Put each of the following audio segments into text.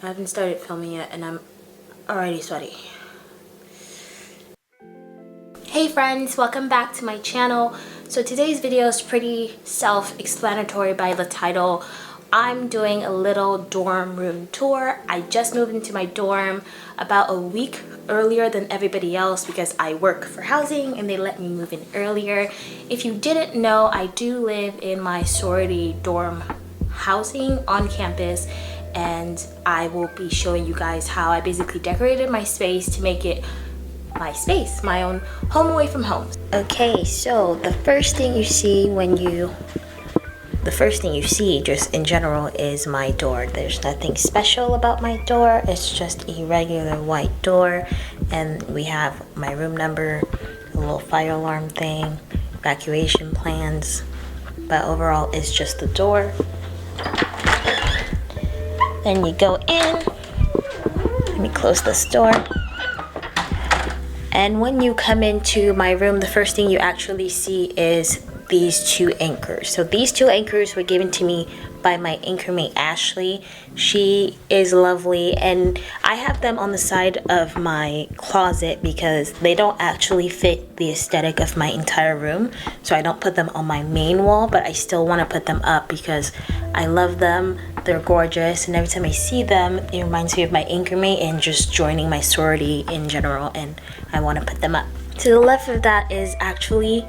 I haven't started filming yet and I'm already sweaty. Hey friends, welcome back to my channel. So today's video is pretty self-explanatory by the title. I'm doing a little dorm room tour. I just moved into my dorm about a week earlier than everybody else because I work for housing and they let me move in earlier. If you didn't know, I do live in my sorority dorm housing on campus, and I will be showing you guys how I basically decorated my space to make it my space, my own home away from home. Okay, so the first thing you see just in general is my door. There's nothing special about my door. It's just a regular white door, and we have my room number, a little fire alarm thing, evacuation plans, but overall it's just the door. Then you go in. Let me close this door. And when you come into my room, the first thing you actually see is these two anchors. So these two anchors were given to me by my anchor mate Ashley. She is lovely, and I have them on the side of my closet because they don't actually fit the aesthetic of my entire room. So I don't put them on my main wall, but I still want to put them up because I love them. They're gorgeous, and every time I see them, it reminds me of my anchor mate and just joining my sorority in general, and I want to put them up. To the left of that is actually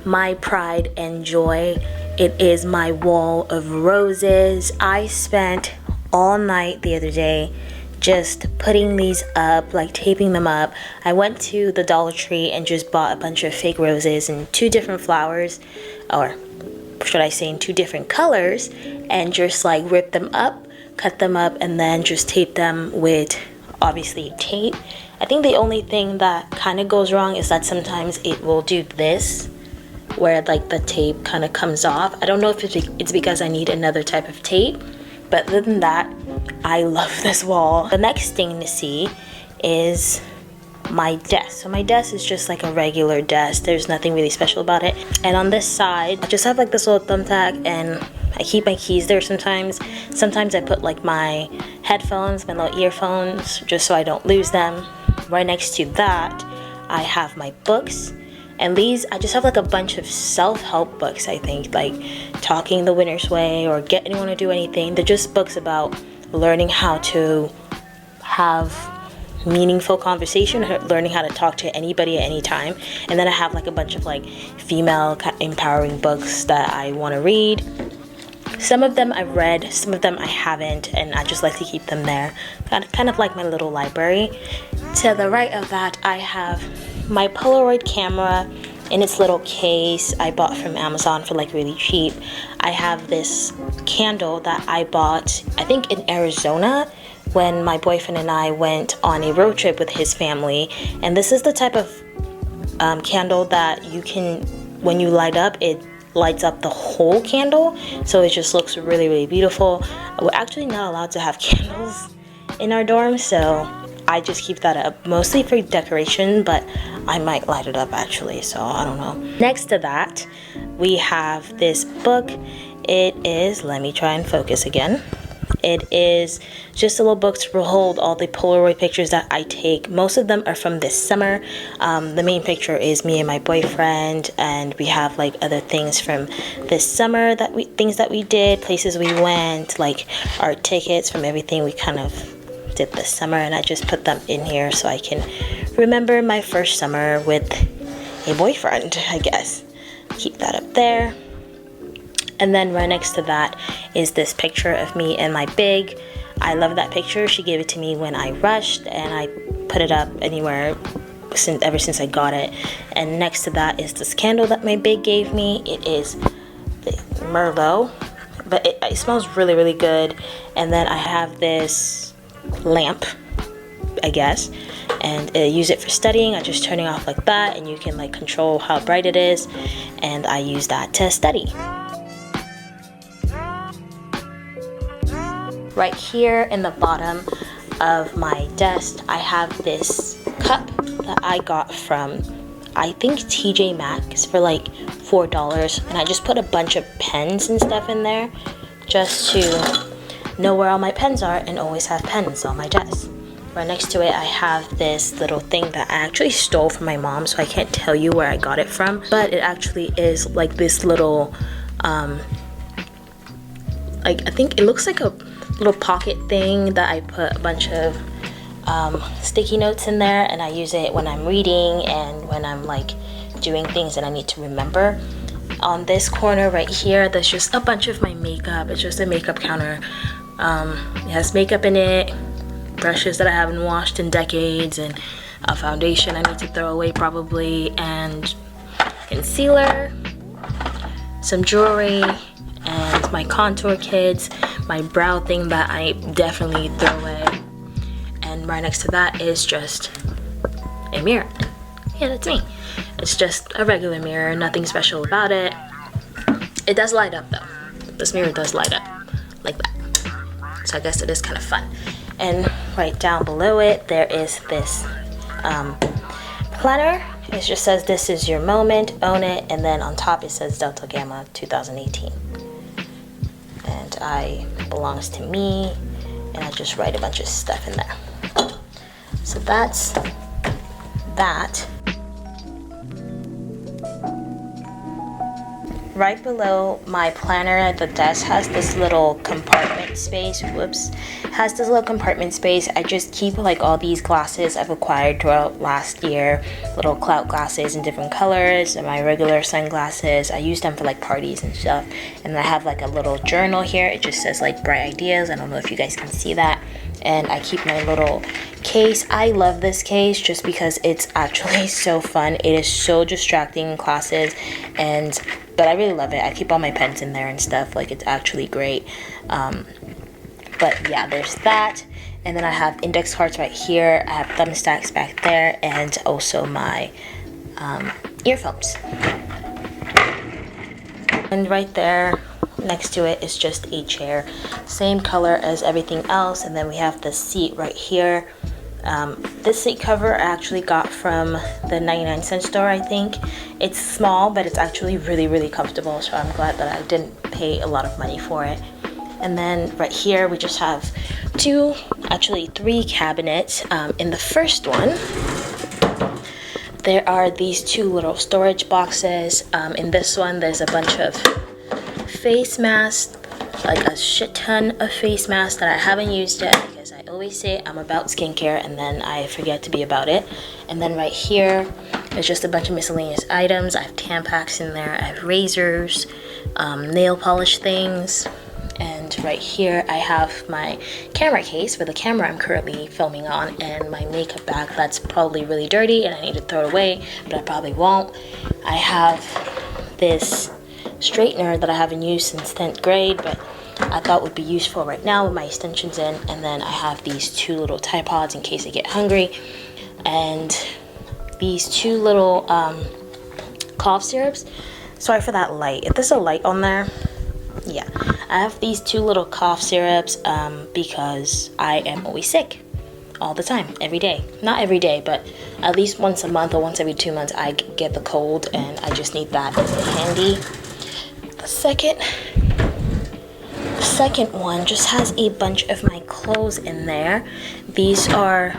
my pride and joy. It is my wall of roses. I spent all night the other day just putting these up, like taping them up. I went to the Dollar Tree and just bought a bunch of fake roses in two different flowers, or should I say in two different colors, and just like rip them up, cut them up, and then just tape them with obviously tape. I think the only thing that kind of goes wrong is that sometimes it will do this, where like the tape kind of comes off. I don't know if it's because I need another type of tape, but other than that, I love this wall. The next thing to see is my desk. So my desk is just like a regular desk. There's nothing really special about it. And on this side, I just have like this little thumbtack, and I keep my keys there sometimes. Sometimes I put like my headphones, my little earphones, just so I don't lose them. Right next to that, I have my books. And these, I just have like a bunch of self-help books, I think, like Talking the Winner's Way or Get Anyone to Do Anything. They're just books about learning how to have meaningful conversation, learning how to talk to anybody at any time. And then I have like a bunch of like female empowering books that I want to read. Some of them I've read, some of them I haven't, and I just like to keep them there. Kind of like my little library. To the right of that, I have my Polaroid camera in its little case I bought from Amazon for like really cheap. I have this candle that I bought, I think in Arizona, when my boyfriend and I went on a road trip with his family. And this is the type of candle that you can, when you light up, it lights up the whole candle, so it just looks really, really beautiful. We're actually not allowed to have candles in our dorm, so I just keep that up mostly for decoration, but I might light it up actually, so I don't know. Next to that, we have this book. It is, let me try and focus again. It is just a little book to hold all the Polaroid pictures that I take. Most of them are from this summer. The main picture is me and my boyfriend, and we have like other things from this summer things that we did, places we went, like our tickets from everything we kind of did this summer, and I just put them in here so I can remember my first summer with a boyfriend, I guess. Keep that up there. And then right next to that is this picture of me and my big. I love that picture. She gave it to me when I rushed, and I put it up anywhere ever since I got it. And next to that is this candle that my big gave me. It is the Merlot, but it smells really, really good. And then I have this lamp, I guess, and use it for studying. I just turn it off like that, and you can like control how bright it is, and I use that to study. Right here in the bottom of my desk, I have this cup that I got from, I think, TJ Maxx for like $4, and I just put a bunch of pens and stuff in there just to know where all my pens are and always have pens on my desk. Right next to it, I have this little thing that I actually stole from my mom, so I can't tell you where I got it from, but it actually is like this little, like, I think it looks like a little pocket thing that I put a bunch of sticky notes in there, and I use it when I'm reading and when I'm like doing things that I need to remember. On this corner right here, there's just a bunch of my makeup. It's just a makeup counter. It has makeup in it, brushes that I haven't washed in decades, and a foundation I need to throw away probably, and concealer, some jewelry, and my contour kits, my brow thing that I definitely throw away. And right next to that is just a mirror. Yeah, that's me. It's just a regular mirror, nothing special about it. It does light up though. This mirror does light up like that. So I guess it is kind of fun. And right down below it, there is this planner. It just says, "This is your moment, own it." And then on top it says Delta Gamma 2018. And I belongs to me, and I just write a bunch of stuff in there. So that's that. Right below my planner at the desk has this little compartment space. Has this little compartment space. I just keep like all these glasses I've acquired throughout last year, little clout glasses in different colors, and my regular sunglasses. I use them for like parties and stuff. And I have like a little journal here. It just says like bright ideas. I don't know if you guys can see that. And I keep my little case. I love this case just because it's actually so fun. It is so distracting in classes, but I really love it. I keep all my pens in there and stuff. Like, it's actually great. But yeah, there's that. And then I have index cards right here. I have thumbstacks back there, and also my earphones. And right there next to it is just a chair, same color as everything else. And then we have the seat right here. This seat cover I actually got from the 99-cent store, I think. It's small, but it's actually really, really comfortable, so I'm glad that I didn't pay a lot of money for it. And then right here we just have three cabinets. In the first one, there are these two little storage boxes. In this one, there's a bunch of face masks, like a shit ton of face masks that I haven't used yet, because I always say I'm about skincare and then I forget to be about it. And then right here is just a bunch of miscellaneous items. I have Tampax in there, I have razors, nail polish things, and right here I have my camera case for the camera I'm currently filming on, and my makeup bag that's probably really dirty and I need to throw it away, but I probably won't. I have this straightener that I haven't used since 10th grade, but I thought would be useful right now with my extensions in. And then I have these two little Tide Pods in case I get hungry, and these two little cough syrups. Sorry for that light. If there's a light on there, yeah. I have these two little cough syrups because I am always sick all the time, every day. Not every day, but at least once a month or once every 2 months I get the cold, and I just need that handy. The second one just has a bunch of my clothes in there. These are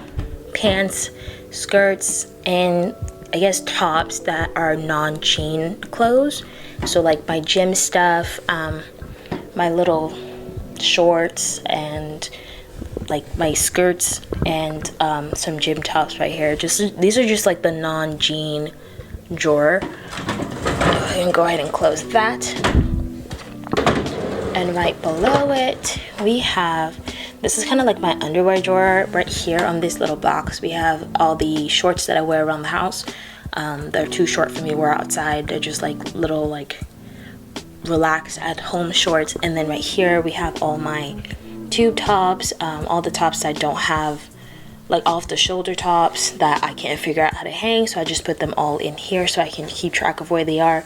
pants, skirts, and I guess tops that are non-chain clothes. So like my gym stuff, my little shorts, and like my skirts, and some gym tops right here. These are just like the non-jean drawer. And go ahead and close that. And right below it we have, this is kind of like my underwear drawer. Right here on this little box we have all the shorts that I wear around the house. They're too short for me to wear outside. They're just like little like relax at home shorts. And then right here we have all my tube tops, all the tops that I don't have, like off the shoulder tops that I can't figure out how to hang, so I just put them all in here so I can keep track of where they are.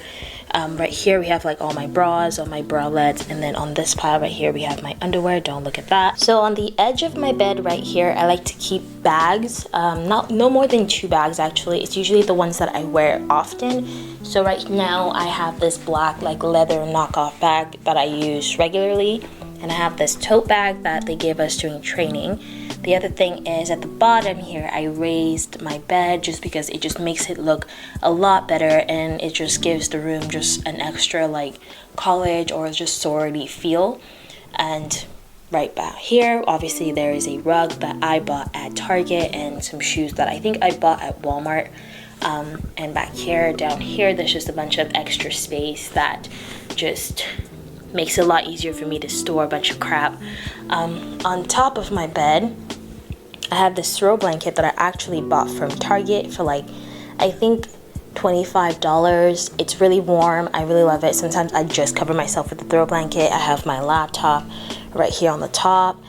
Right here we have like all my bras, all my bralettes, and then on this pile right here we have my underwear. Don't look at that. So on the edge of my bed right here I like to keep bags, no more than 2 bags actually. It's usually the ones that I wear often. So right now I have this black like leather knockoff bag that I use regularly, And I have this tote bag that they gave us during training. The other thing is at the bottom here, I raised my bed just because it just makes it look a lot better, and it just gives the room just an extra like college or just sorority feel. And right back here, obviously there is a rug that I bought at Target and some shoes that I think I bought at Walmart. And back here, down here, there's just a bunch of extra space that just makes it a lot easier for me to store a bunch of crap. On top of my bed, I have this throw blanket that I actually bought from Target for like, I think $25. It's really warm. I really love it. Sometimes I just cover myself with the throw blanket. I have my laptop right here on the top.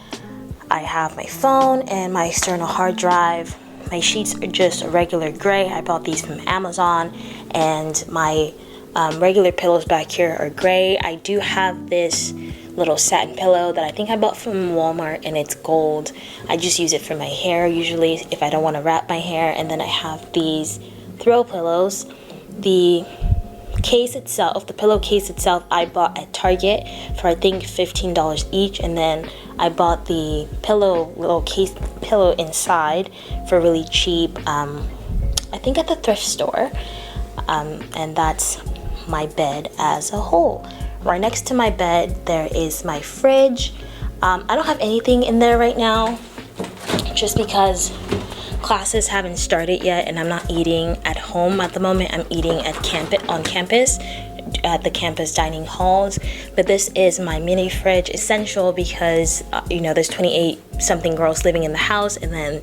I have my phone and my external hard drive. My sheets are just a regular gray. I bought these from Amazon, and my regular pillows back here are gray. I do have this little satin pillow that I think I bought from Walmart, and it's gold. I just use it for my hair usually if I don't want to wrap my hair. And then I have these throw pillows. The case itself, the pillowcase itself, I bought at Target for I think $15 each, and then I bought the little case pillow inside for really cheap, I think at the thrift store. And that's my bed as a whole. Right next to my bed there is my fridge. I don't have anything in there right now just because classes haven't started yet, and I'm not eating at home at the moment. I'm eating at on campus at the campus dining halls. But this is my mini fridge, essential because there's 28 something girls living in the house, and then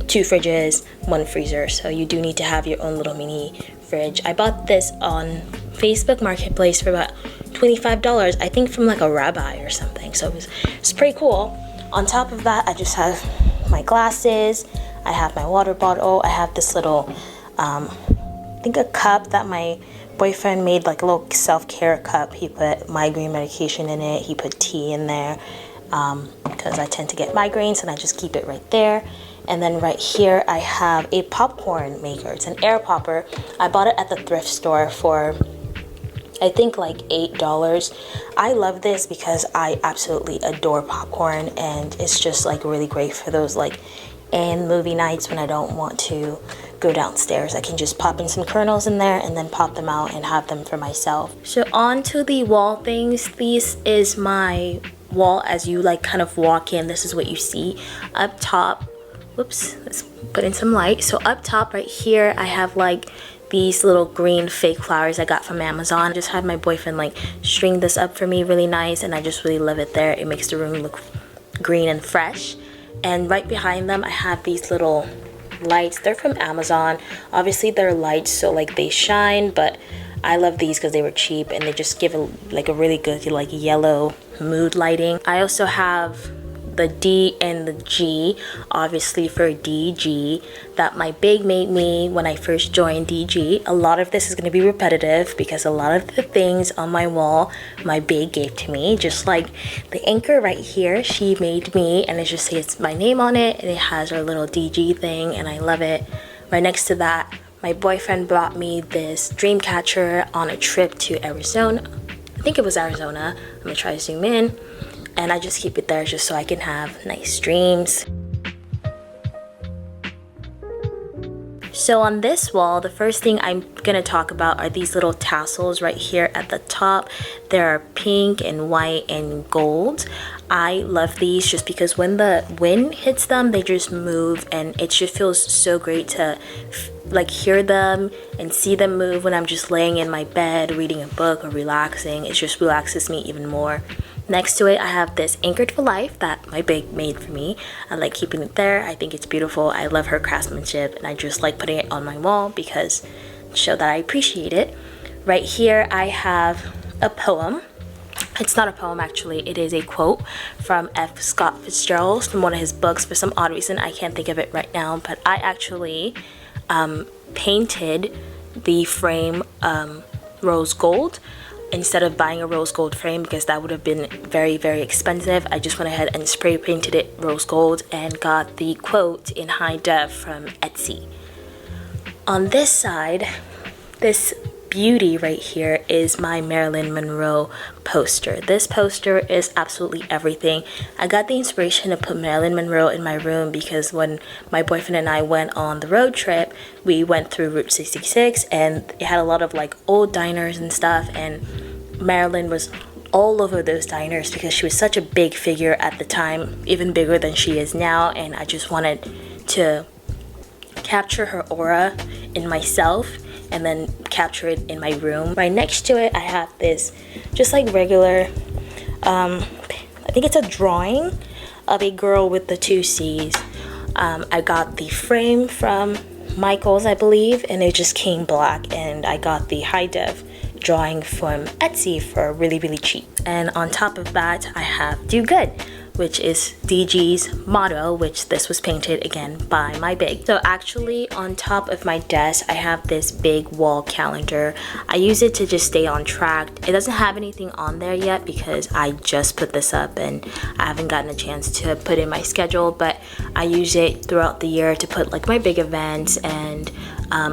2 fridges, 1 freezer, so you do need to have your own little mini fridge. I bought this on Facebook Marketplace for about $25, I think from like a rabbi or something, so it's pretty cool. On top of that, I just have my glasses, I have my water bottle, I have this little I think a cup that my boyfriend made, like a little self-care cup. He put migraine medication in it, he put tea in there, because I tend to get migraines, and I just keep it right there. And then right here I have a popcorn maker. It's an air popper. I bought it at the thrift store for I think like $8. I love this because I absolutely adore popcorn, and it's just like really great for those like and movie nights when I don't want to go downstairs. I can just pop in some kernels in there and then pop them out and have them for myself. So on to the wall things. This is my wall as you like kind of walk in. This is what you see up top. Whoops, let's put in some light. So up top right here I have like these little green fake flowers I got from Amazon. I just had my boyfriend like string this up for me really nice, and I just really love it there. It makes the room look green and fresh. And right behind them I have these little lights. They're from Amazon. Obviously they're lights, so like they shine, but I love these because they were cheap and they just give a really good like yellow mood lighting. I also have the D and the G, obviously for DG, that my big made me when I first joined DG. A lot of this is going to be repetitive because a lot of the things on my wall my big gave to me, just like the anchor right here she made me, and it just says my name on it, and it has our little DG thing, and I love it. Right next to that, my boyfriend brought me this dream catcher on a trip to Arizona. I think it was Arizona. I'm gonna try to zoom in. And I just keep it there just so I can have nice dreams. So on this wall, the first thing I'm gonna talk about are these little tassels right here at the top. They're pink and white and gold. I love these just because when the wind hits them, they just move, and it just feels so great to like hear them and see them move when I'm just laying in my bed reading a book or relaxing. It just relaxes me even more. Next to it, I have this Anchored for Life that my big made for me. I like keeping it there. I think it's beautiful. I love her craftsmanship, and I just like putting it on my wall because to show that I appreciate it. Right here, I have a poem. It's not a poem actually, it is a quote from F. Scott Fitzgerald from one of his books. For some odd reason, I can't think of it right now, but I actually painted the frame rose gold instead of buying a rose gold frame because that would have been very, very expensive. I just went ahead and spray painted it rose gold and got the quote in high def from Etsy. On this side, this beauty right here is my Marilyn Monroe poster. This poster is absolutely everything. I got the inspiration to put Marilyn Monroe in my room because when my boyfriend and I went on the road trip, we went through Route 66 and it had a lot of like old diners and stuff, and Marilyn was all over those diners because she was such a big figure at the time, even bigger than she is now, and I just wanted to capture her aura in myself and then capture it in my room. Right next to it I have this just like regular I think it's a drawing of a girl with the 2 C's. I got the frame from Michael's, I believe, and it just came black, and I got the high def drawing from Etsy for really cheap. And on top of that I have Do Good, which is DG's motto, which this was painted again by my big. So actually on top of my desk I have this big wall calendar. I use it to just stay on track. It doesn't have anything on there yet because I just put this up and I haven't gotten a chance to put in my schedule, but I use it throughout the year to put like my big events and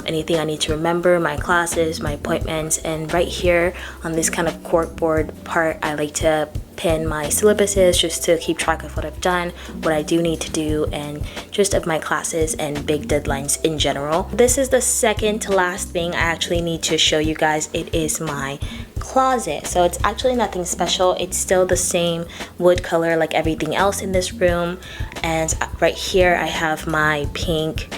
anything I need to remember, my classes, my appointments. And right here on this kind of corkboard part I like to pin my syllabuses just to keep track of what I've done, what I do need to do, and just of my classes and big deadlines in general. This is the second to last thing I actually need to show you guys. It is my closet. So it's actually nothing special. It's still the same wood color like everything else in this room. And right here I have my pink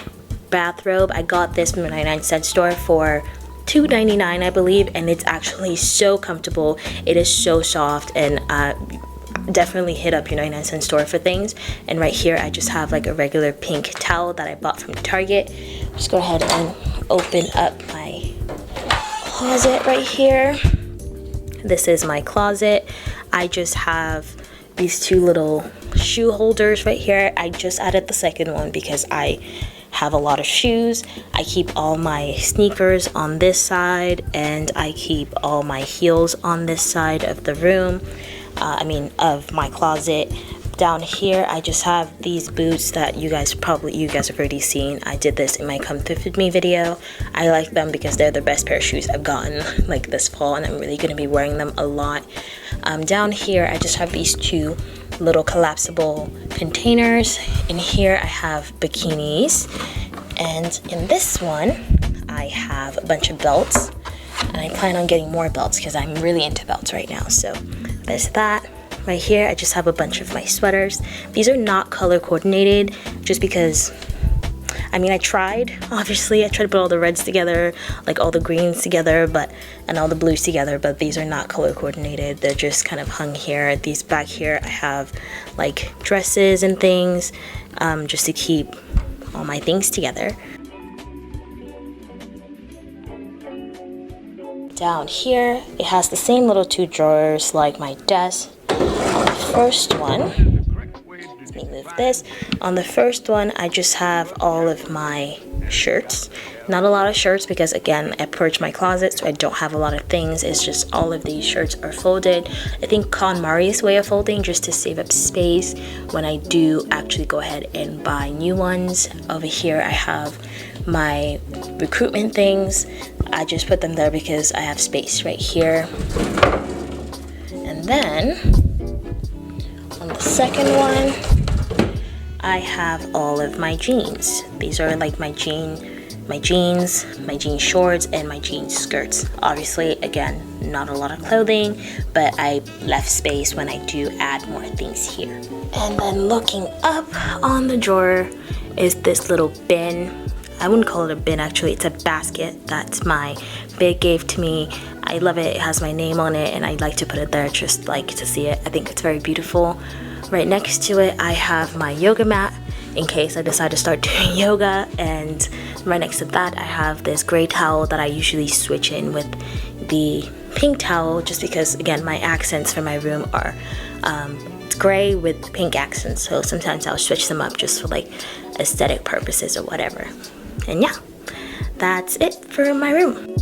bathrobe. I got this from the 99-cent store for $2.99 I believe, and it's actually so comfortable. It is so soft, and definitely hit up your 99-cent store for things. And right here I just have like a regular pink towel that I bought from Target. Just go ahead and open up my closet right here. This is my closet. I just have these 2 little shoe holders right here. I just added the second one because I have a lot of shoes. I keep all my sneakers on this side, and I keep all my heels on this side of the room, of my closet. Down here I just have these boots that you guys have already seen. I did this in my Come Thrift With Me video. I like them because they're the best pair of shoes I've gotten like this fall, and I'm really going to be wearing them a lot. Down here I just have these 2 little collapsible containers. In here I have bikinis, and in this one I have a bunch of belts, and I plan on getting more belts because I'm really into belts right now. So there's that. Right here I just have a bunch of my sweaters. These are not color coordinated just because I tried to put all the reds together, like all the greens together, and all the blues together, but these are not color coordinated. They're just kind of hung here. These back here I have like dresses and things, just to keep all my things together. Down here it has the same little 2 drawers like my desk. On the first one, let me move this. On the first one I just have all of my shirts. Not a lot of shirts because again I purged my closet, so I don't have a lot of things. It's just all of these shirts are folded. I think KonMari's way of folding just to save up space when I do actually go ahead and buy new ones. Over here I have my recruitment things. I just put them there because I have space right here. And then on the second one I have all of my jeans. These are like my jean shorts, and my jean skirts. Obviously, again, not a lot of clothing, but I left space when I do add more things here. And then looking up on the drawer is this little bin. I wouldn't call it a bin actually, it's a basket that my big gave to me. I love it. It has my name on it, and I like to put it there just like to see it. I think it's very beautiful. Right next to it I have my yoga mat in case I decide to start doing yoga, and right next to that I have this gray towel that I usually switch in with the pink towel just because again my accents for my room are it's gray with pink accents, so sometimes I'll switch them up just for like aesthetic purposes or whatever. And yeah, that's it for my room.